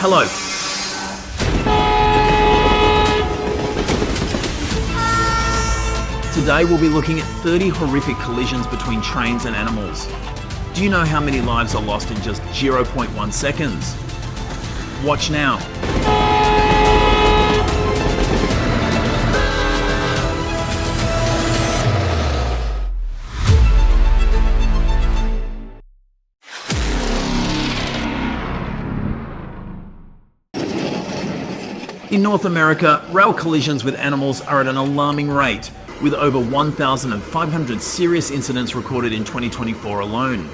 Hello. Today we'll be looking at 30 horrific collisions between trains and animals. Do you know how many lives are lost in just 0.1 seconds? Watch now. In North America, rail collisions with animals are at an alarming rate, with over 1,500 serious incidents recorded in 2024 alone.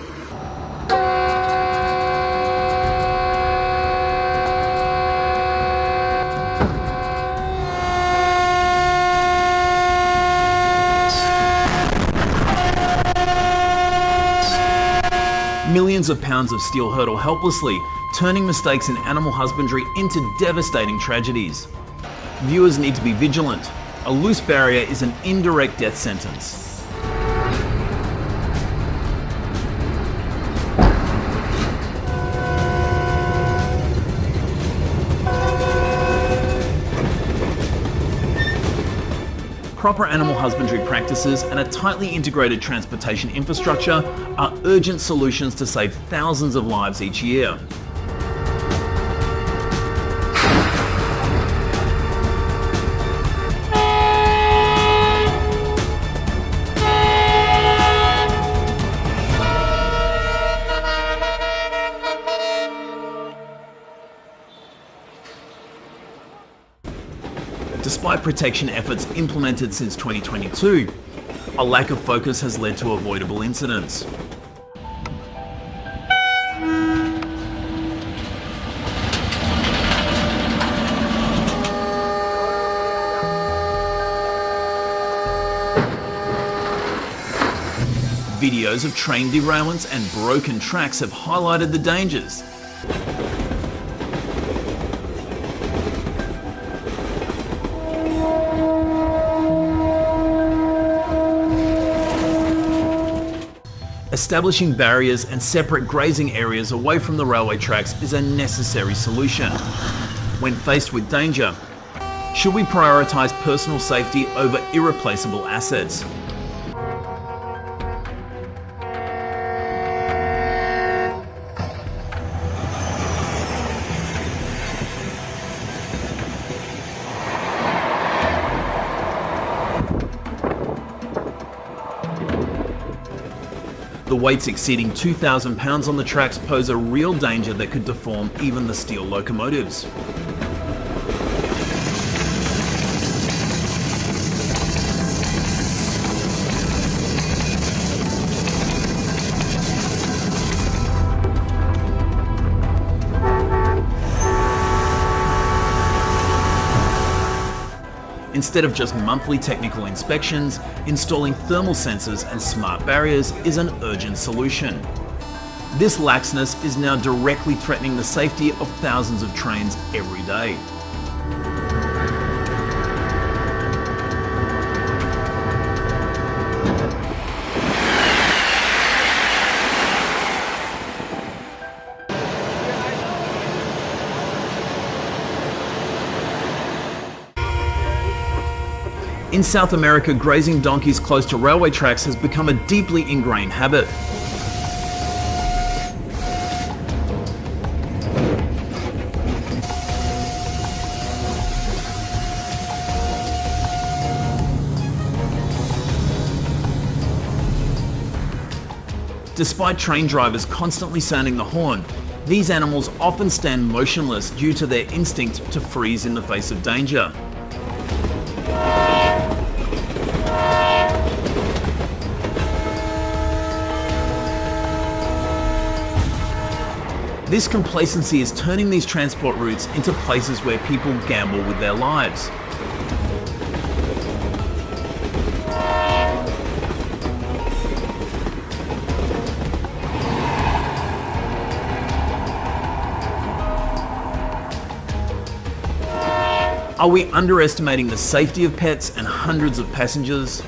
Millions of pounds of steel hurtle helplessly, turning mistakes in animal husbandry into devastating tragedies. Viewers need to be vigilant. A loose barrier is an indirect death sentence. Proper animal husbandry practices and a tightly integrated transportation infrastructure are urgent solutions to save thousands of lives each year. Despite protection efforts implemented since 2022, a lack of focus has led to avoidable incidents. Videos of train derailments and broken tracks have highlighted the dangers. Establishing barriers and separate grazing areas away from the railway tracks is a necessary solution. When faced with danger, should we prioritise personal safety over irreplaceable assets? The weights exceeding 2,000 pounds on the tracks pose a real danger that could deform even the steel locomotives. Instead of just monthly technical inspections, installing thermal sensors and smart barriers is an urgent solution. This laxness is now directly threatening the safety of thousands of trains every day. In South America, grazing donkeys close to railway tracks has become a deeply ingrained habit. Despite train drivers constantly sounding the horn, these animals often stand motionless due to their instinct to freeze in the face of danger. This complacency is turning these transport routes into places where people gamble with their lives. Are we underestimating the safety of pets and hundreds of passengers?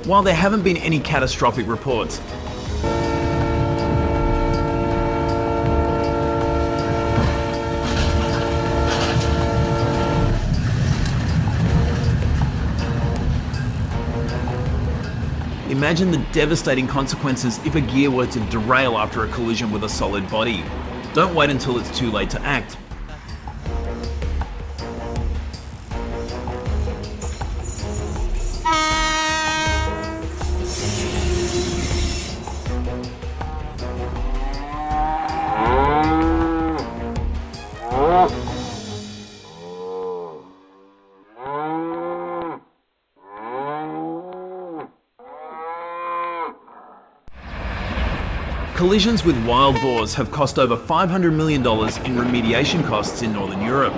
While there haven't been any catastrophic reports, Imagine the devastating consequences if a gear were to derail after a collision with a solid body. Don't wait until it's too late to act. Collisions with wild boars have cost over $500 million in remediation costs in Northern Europe.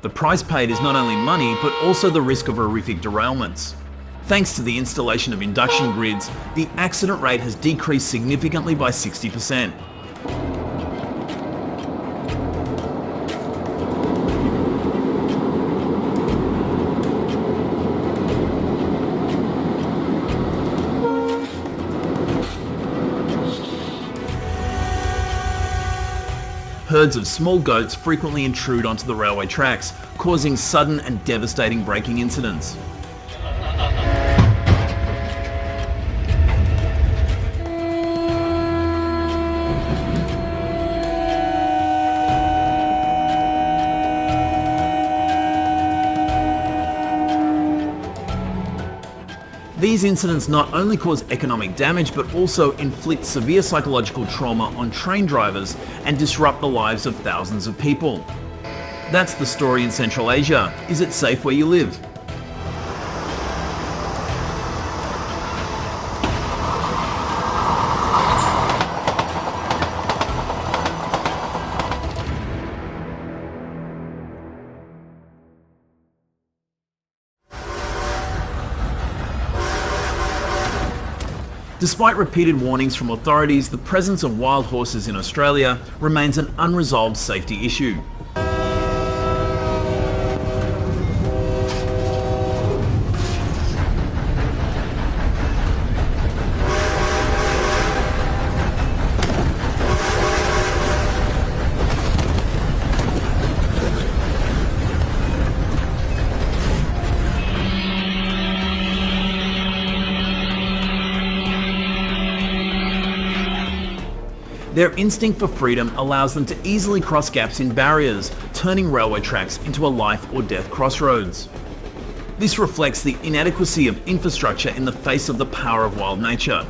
The price paid is not only money, but also the risk of horrific derailments. Thanks to the installation of induction grids, the accident rate has decreased significantly by 60%. Herds of small goats frequently intrude onto the railway tracks, causing sudden and devastating braking incidents. These incidents not only cause economic damage, but also inflict severe psychological trauma on train drivers and disrupt the lives of thousands of people. That's the story in Central Asia. Is it safe where you live? Despite repeated warnings from authorities, the presence of wild horses in Australia remains an unresolved safety issue. Their instinct for freedom allows them to easily cross gaps in barriers, turning railway tracks into a life or death crossroads. This reflects the inadequacy of infrastructure in the face of the power of wild nature.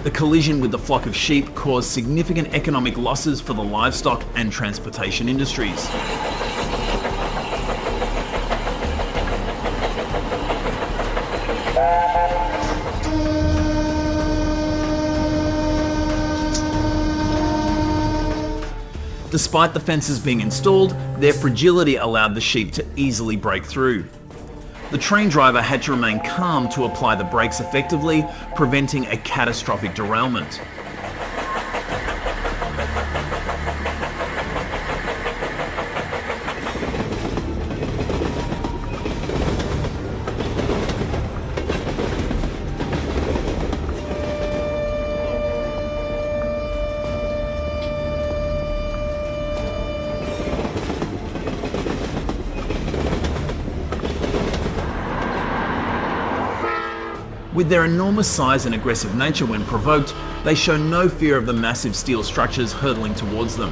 The collision with the flock of sheep caused significant economic losses for the livestock and transportation industries. Despite the fences being installed, their fragility allowed the sheep to easily break through. The train driver had to remain calm to apply the brakes effectively, preventing a catastrophic derailment. With their enormous size and aggressive nature when provoked, they show no fear of the massive steel structures hurtling towards them.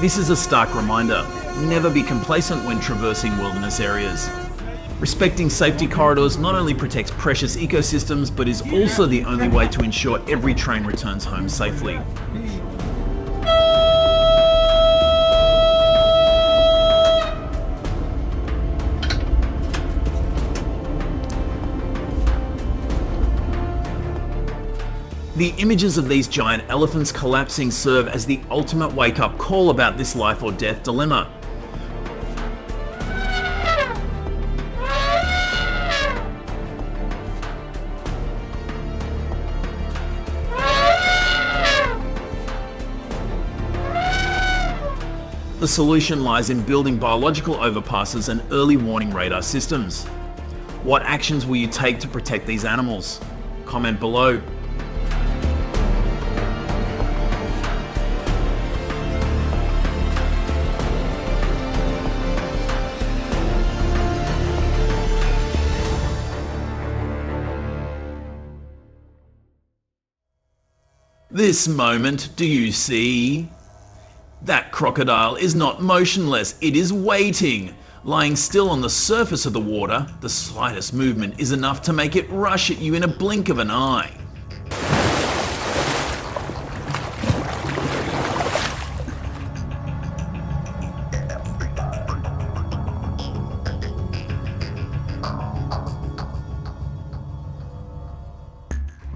This is a stark reminder: never be complacent when traversing wilderness areas. Respecting safety corridors not only protects precious ecosystems, but is also the only way to ensure every train returns home safely. The images of these giant elephants collapsing serve as the ultimate wake-up call about this life or death dilemma. The solution lies in building biological overpasses and early warning radar systems. What actions will you take to protect these animals? Comment below. This moment, do you see? That crocodile is not motionless, it is waiting. Lying still on the surface of the water, the slightest movement is enough to make it rush at you in a blink of an eye.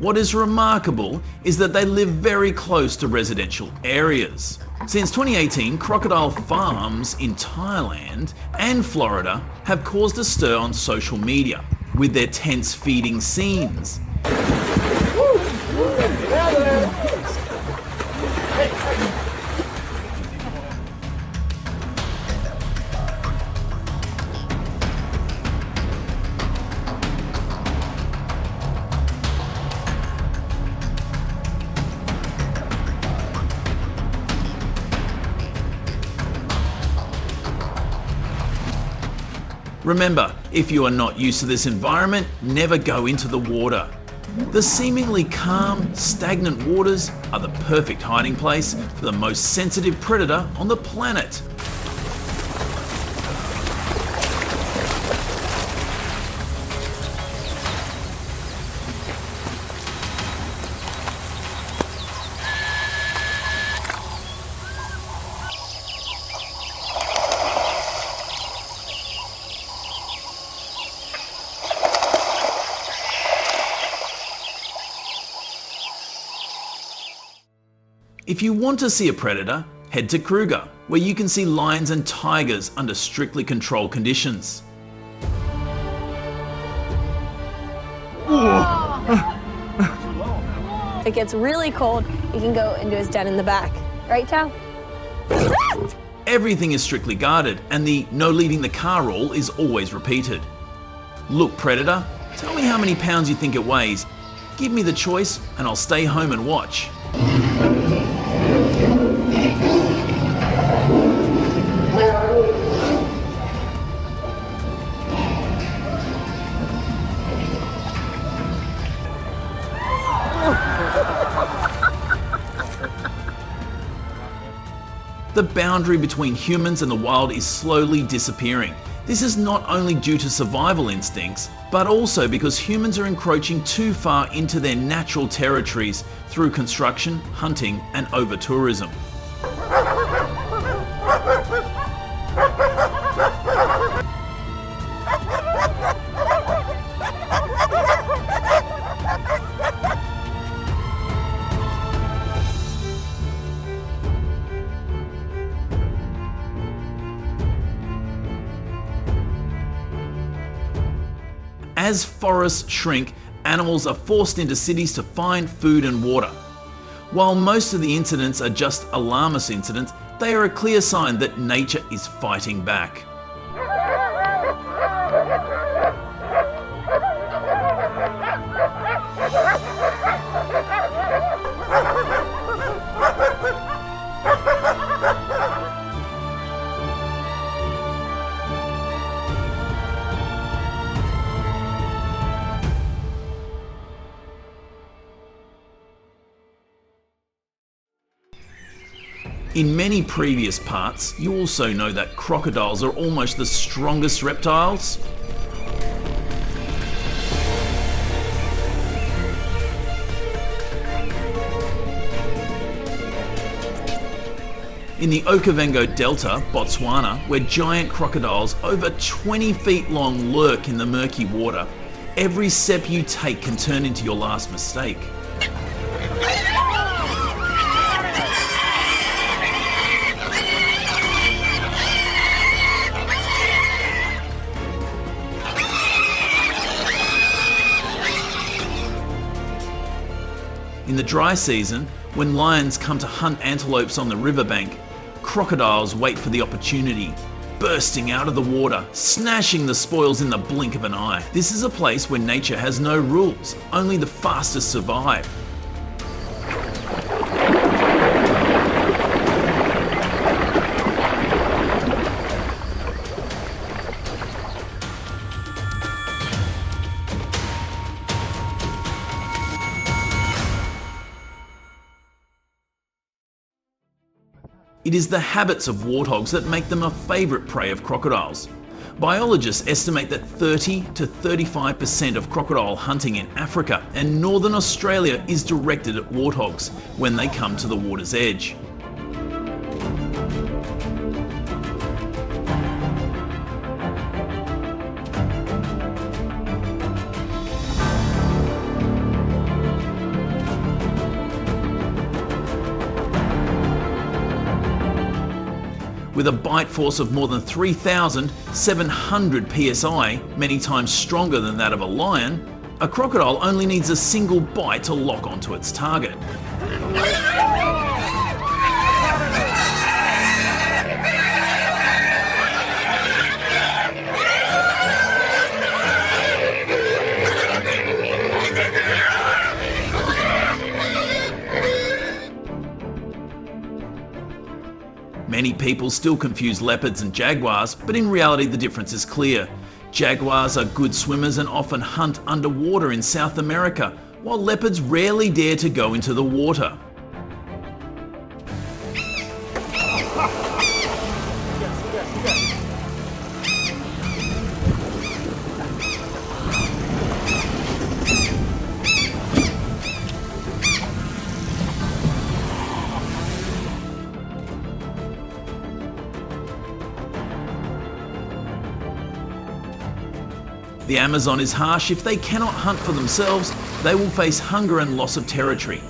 What is remarkable is that they live very close to residential areas. Since 2018, crocodile farms in Thailand and Florida have caused a stir on social media with their tense feeding scenes. Remember, if you are not used to this environment, never go into the water. The seemingly calm, stagnant waters are the perfect hiding place for the most sensitive predator on the planet. If you want to see a predator, head to Kruger, where you can see lions and tigers under strictly controlled conditions. If it gets really cold, he can go into his den in the back. Right, Tao? Everything is strictly guarded, and the no leaving the car rule is always repeated. Look, predator, tell me how many pounds you think it weighs. Give me the choice, and I'll stay home and watch. The boundary between humans and the wild is slowly disappearing. This is not only due to survival instincts, but also because humans are encroaching too far into their natural territories through construction, hunting, and over-tourism. As forests shrink, animals are forced into cities to find food and water. While most of the incidents are just alarmist incidents, they are a clear sign that nature is fighting back. In many previous parts, you also know that crocodiles are almost the strongest reptiles. In the Okavango Delta, Botswana, where giant crocodiles over 20 feet long lurk in the murky water, every step you take can turn into your last mistake. dry season, when lions come to hunt antelopes on the riverbank, crocodiles wait for the opportunity, bursting out of the water, snatching the spoils in the blink of an eye. This is a place where nature has no rules, only the fastest survive. It is the habits of warthogs that make them a favourite prey of crocodiles. Biologists estimate that 30 to 35% of crocodile hunting in Africa and northern Australia is directed at warthogs when they come to the water's edge. With a bite force of more than 3,700 psi, many times stronger than that of a lion, a crocodile only needs a single bite to lock onto its target. Many people still confuse leopards and jaguars, but in reality the difference is clear. Jaguars are good swimmers and often hunt underwater in South America, while leopards rarely dare to go into the water. The Amazon is harsh. If they cannot hunt for themselves, they will face hunger and loss of territory.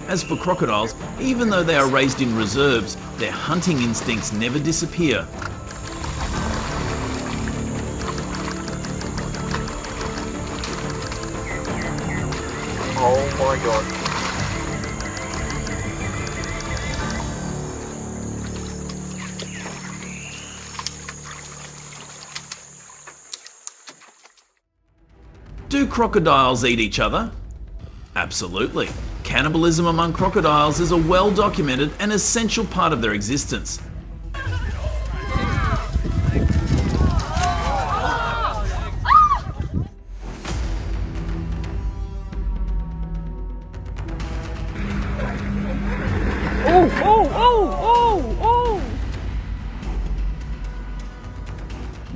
As for crocodiles, even though they are raised in reserves, their hunting instincts never disappear. Oh my god. Do crocodiles eat each other? Absolutely. Cannibalism among crocodiles is a well-documented and essential part of their existence.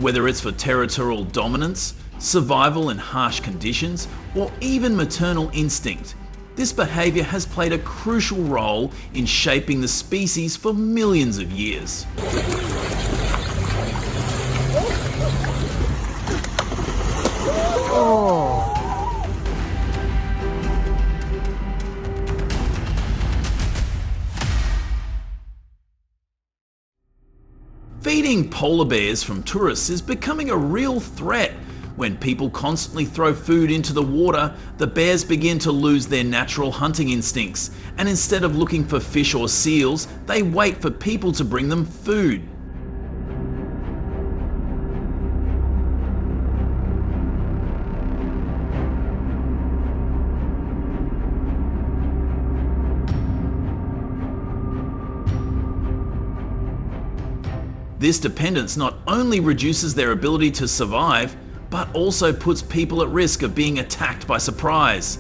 Whether it's for territorial dominance, survival in harsh conditions, or even maternal instinct, this behaviour has played a crucial role in shaping the species for millions of years. Feeding polar bears from tourists is becoming a real threat. When people constantly throw food into the water, the bears begin to lose their natural hunting instincts, and instead of looking for fish or seals, they wait for people to bring them food. This dependence not only reduces their ability to survive, but also puts people at risk of being attacked by surprise.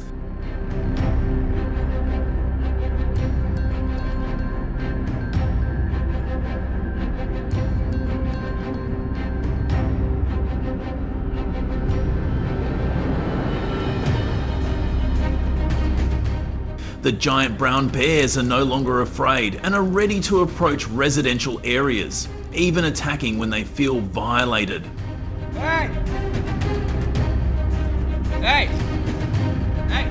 The giant brown bears are no longer afraid and are ready to approach residential areas, even attacking when they feel violated. Hey! Hey! Hey!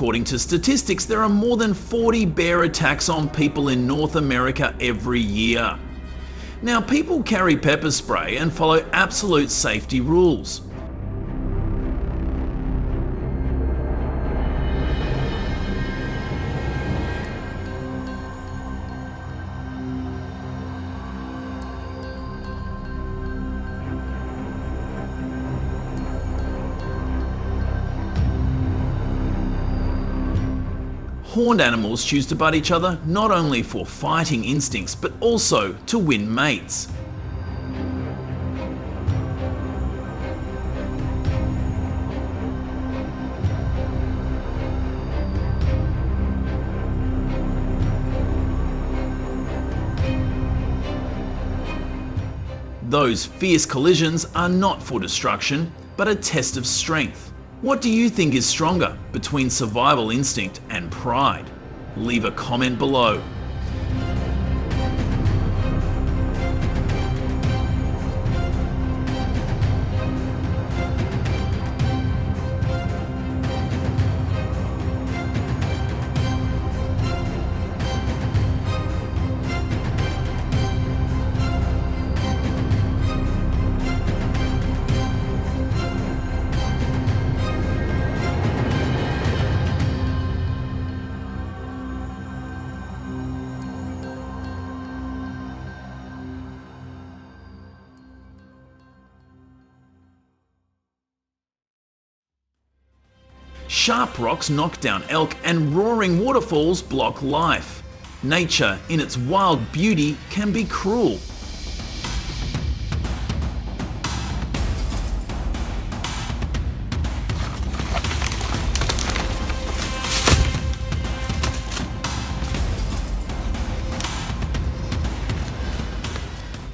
According to statistics, there are more than 40 bear attacks on people in North America every year. Now, people carry pepper spray and follow absolute safety rules. Horned animals choose to bite each other not only for fighting instincts, but also to win mates. Those fierce collisions are not for destruction, but a test of strength. What do you think is stronger between survival instinct and pride? Leave a comment below. Sharp rocks knock down elk and roaring waterfalls block life. Nature, in its wild beauty, can be cruel.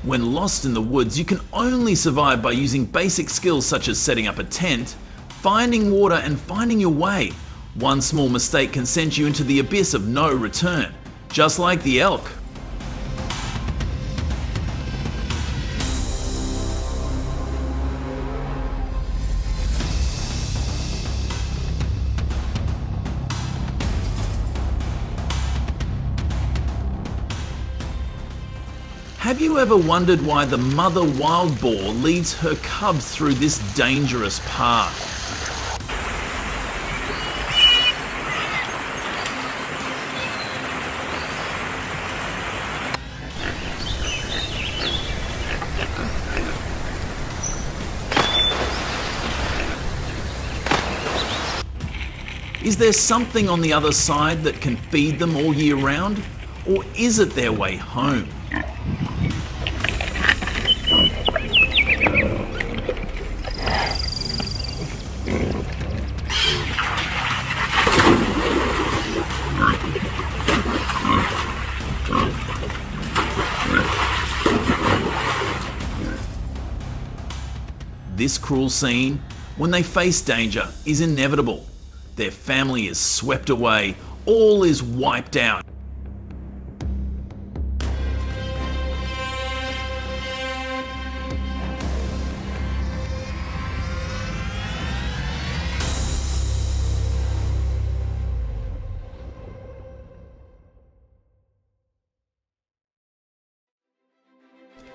When lost in the woods, you can only survive by using basic skills such as setting up a tent, finding water and finding your way. One small mistake can send you into the abyss of no return, just like the elk. Have you ever wondered why the mother wild boar leads her cubs through this dangerous path? Is there something on the other side that can feed them all year round? Or is it their way home? This cruel scene, when they face danger, is inevitable. Their family is swept away, all is wiped out.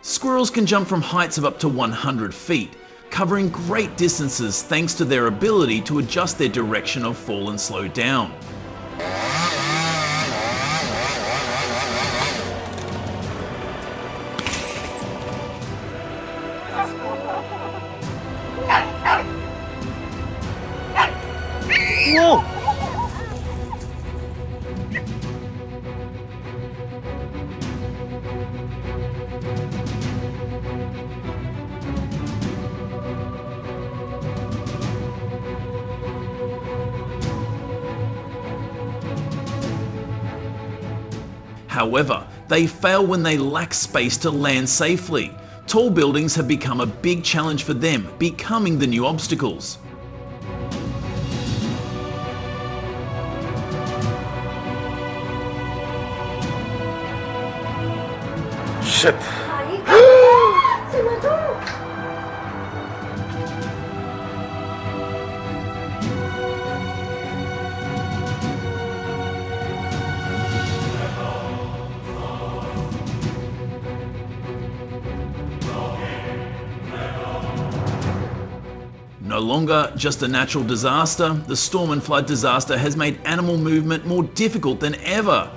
Squirrels can jump from heights of up to 100 feet, covering great distances thanks to their ability to adjust their direction of fall and slow down. Whoa! However, they fail when they lack space to land safely. Tall buildings have become a big challenge for them, becoming the new obstacles. Shit! longer just a natural disaster, the storm and flood disaster has made animal movement more difficult than ever.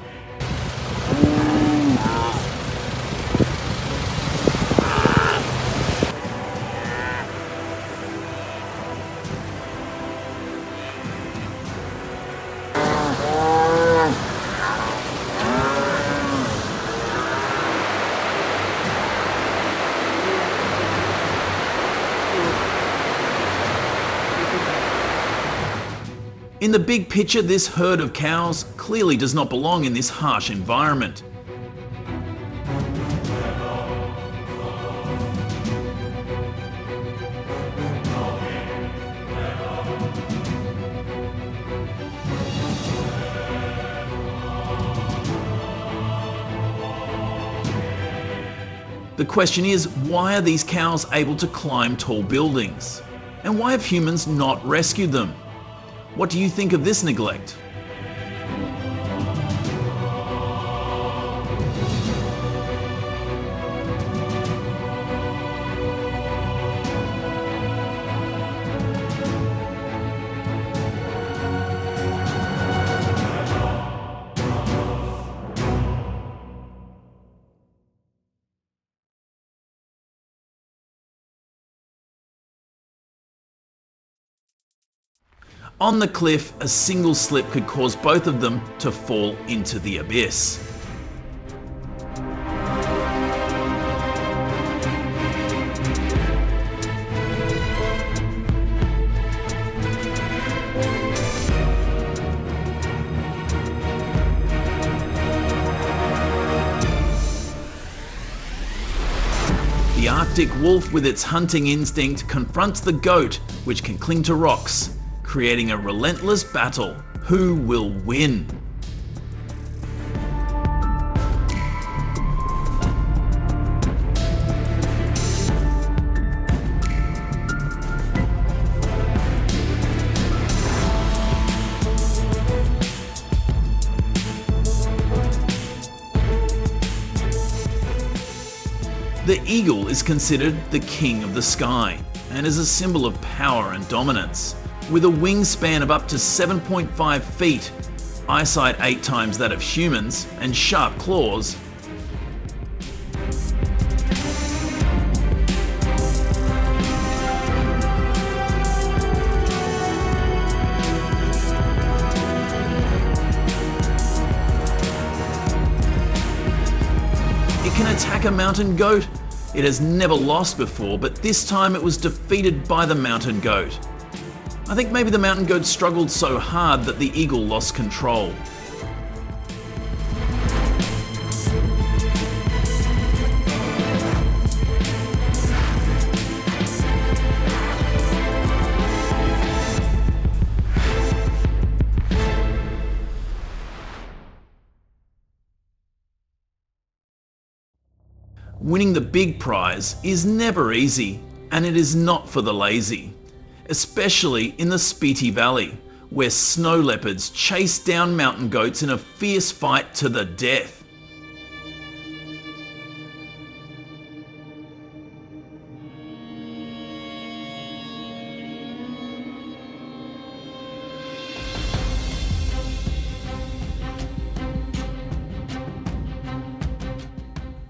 In the big picture, this herd of cows clearly does not belong in this harsh environment. The question is, why are these cows able to climb tall buildings? And why have humans not rescued them? What do you think of this neglect? On the cliff, a single slip could cause both of them to fall into the abyss. The Arctic wolf, with its hunting instinct, confronts the goat, which can cling to rocks, creating a relentless battle. Who will win? The eagle is considered the king of the sky and is a symbol of power and dominance. With a wingspan of up to 7.5 feet, eyesight 8 times that of humans, and sharp claws, it can attack a mountain goat. It has never lost before, but this time it was defeated by the mountain goat. I think maybe the mountain goat struggled so hard that the eagle lost control. Winning the big prize is never easy, and it is not for the lazy. Especially in the Spiti Valley, where snow leopards chase down mountain goats in a fierce fight to the death.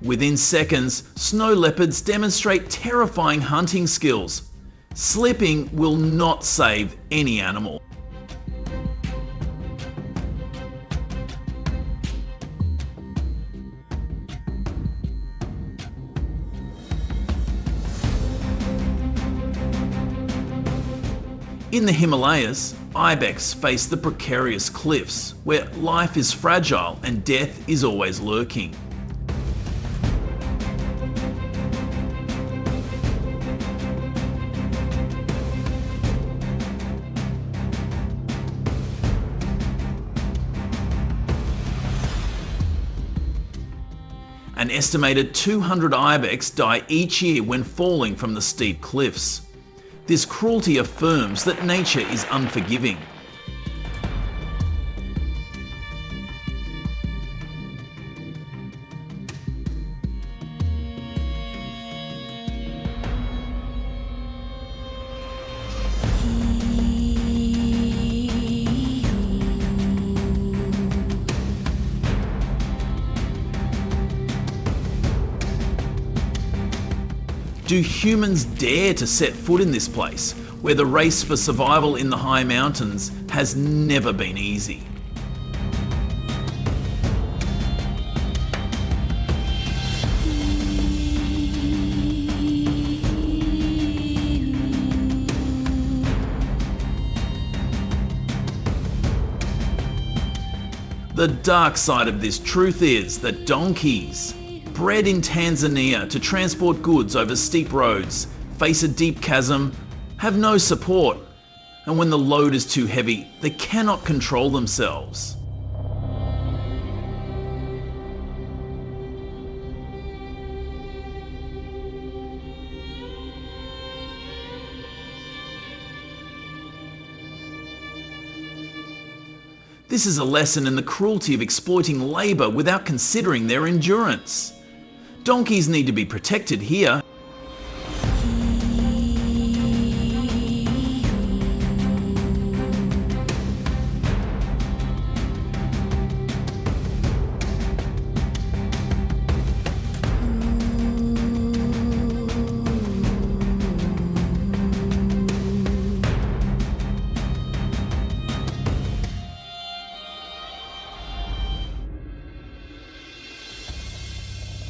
Within seconds, snow leopards demonstrate terrifying hunting skills. Slipping will not save any animal. In the Himalayas, ibex face the precarious cliffs, where life is fragile and death is always lurking. An estimated 200 ibex die each year when falling from the steep cliffs. This cruelty affirms that nature is unforgiving. Do humans dare to set foot in this place, where the race for survival in the high mountains has never been easy? The dark side of this truth is that donkeys, bred in Tanzania to transport goods over steep roads, face a deep chasm, have no support, and when the load is too heavy, they cannot control themselves. This is a lesson in the cruelty of exploiting labour without considering their endurance. Donkeys need to be protected here.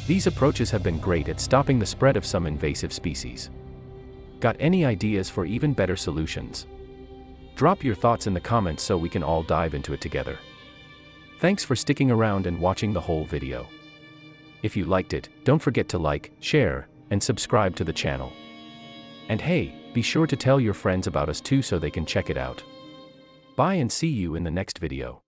These approaches have been great at stopping the spread of some invasive species. Got any ideas for even better solutions? Drop your thoughts in the comments so we can all dive into it together. Thanks for sticking around and watching the whole video. If you liked it, don't forget to like, share, and subscribe to the channel. And hey, be sure to tell your friends about us too so they can check it out. Bye and see you in the next video.